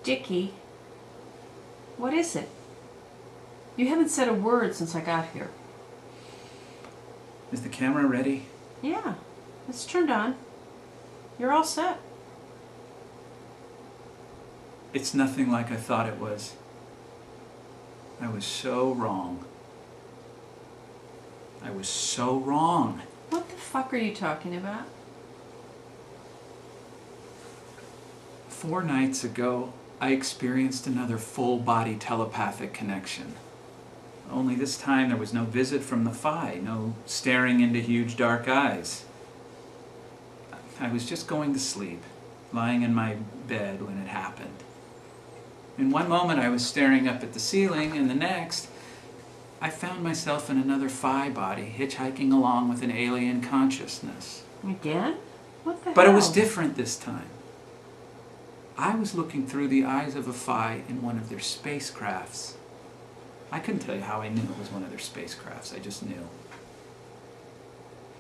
Dicky, what is it? You haven't said a word since I got here. Is the camera ready? Yeah, it's turned on. You're all set. It's nothing like I thought it was. I was so wrong. I was so wrong. What the fuck are you talking about? 4 nights ago, I experienced another full-body telepathic connection. Only this time there was no visit from the Phi, no staring into huge dark eyes. I was just going to sleep, lying in my bed when it happened. In one moment I was staring up at the ceiling, and the next, I found myself in another Phi body, hitchhiking along with an alien consciousness. Again? What the hell? But it was different this time. I was looking through the eyes of a Phi in one of their spacecrafts. I couldn't tell you how I knew it was one of their spacecrafts, I just knew.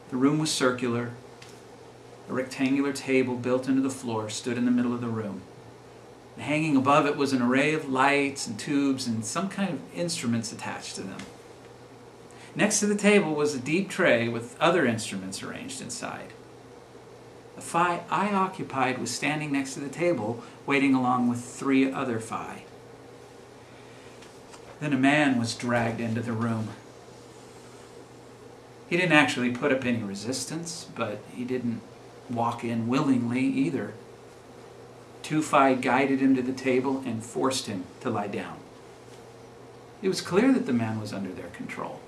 The room was circular. A rectangular table built into the floor stood in the middle of the room. And hanging above it was an array of lights and tubes and some kind of instruments attached to them. Next to the table was a deep tray with other instruments arranged inside. The Phi I occupied was standing next to the table, waiting along with 3 other Phi. Then a man was dragged into the room. He didn't actually put up any resistance, but he didn't walk in willingly either. 2 Phi guided him to the table and forced him to lie down. It was clear that the man was under their control.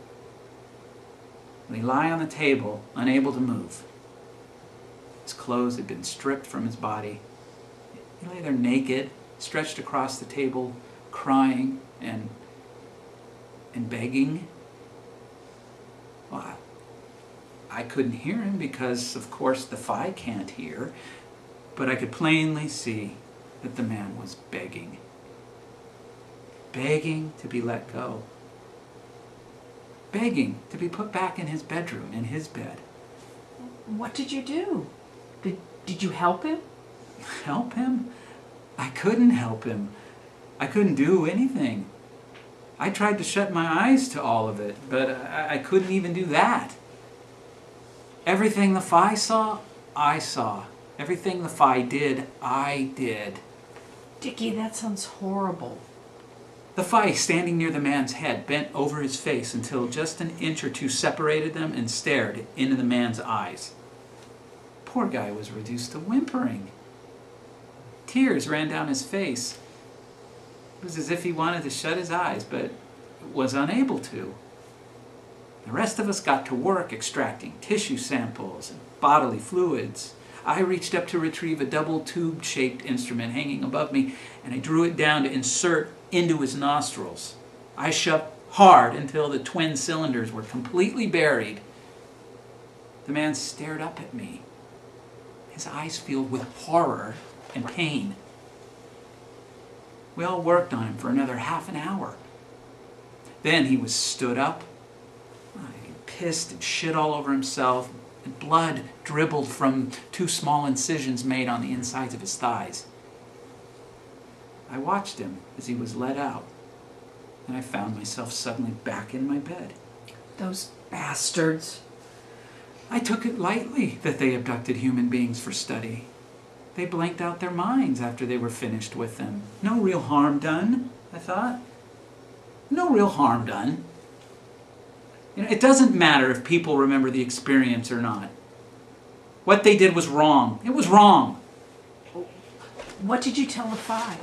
He lay on the table, unable to move. His clothes had been stripped from his body. He lay there naked, stretched across the table, crying and begging. Well, I couldn't hear him because, of course, the Phi can't hear, but I could plainly see that the man was begging. Begging to be let go. Begging to be put back in his bedroom, in his bed. What did you do? Did you help him? Help him? I couldn't help him. I couldn't do anything. I tried to shut my eyes to all of it, but I couldn't even do that. Everything the Phi saw, I saw. Everything the Phi did, I did. Dicky, that sounds horrible. The Phi, standing near the man's head, bent over his face until just an inch or two separated them and stared into the man's eyes. Poor guy was reduced to whimpering. Tears ran down his face. It was as if he wanted to shut his eyes, but was unable to. The rest of us got to work extracting tissue samples and bodily fluids. I reached up to retrieve a double tube-shaped instrument hanging above me, and I drew it down to insert into his nostrils. I shoved hard until the twin cylinders were completely buried. The man stared up at me, his eyes filled with horror and pain. We all worked on him for another half an hour. Then he was stood up. He pissed and shit all over himself, and blood dribbled from 2 small incisions made on the insides of his thighs. I watched him as he was let out, and I found myself suddenly back in my bed. Those bastards. I took it lightly that they abducted human beings for study. They blanked out their minds after they were finished with them. No real harm done, I thought. No real harm done. It doesn't matter if people remember the experience or not. What they did was wrong. It was wrong. What did you tell the Phi?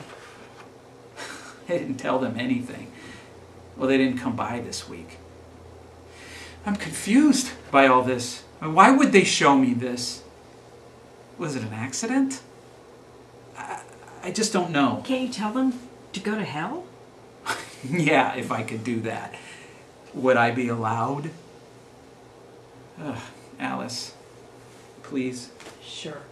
I didn't tell them anything. Well, they didn't come by this week. I'm confused by all this. Why would they show me this? Was it an accident? I just don't know. Can't you tell them to go to hell? Yeah, if I could do that. Would I be allowed? Alice, please. Sure.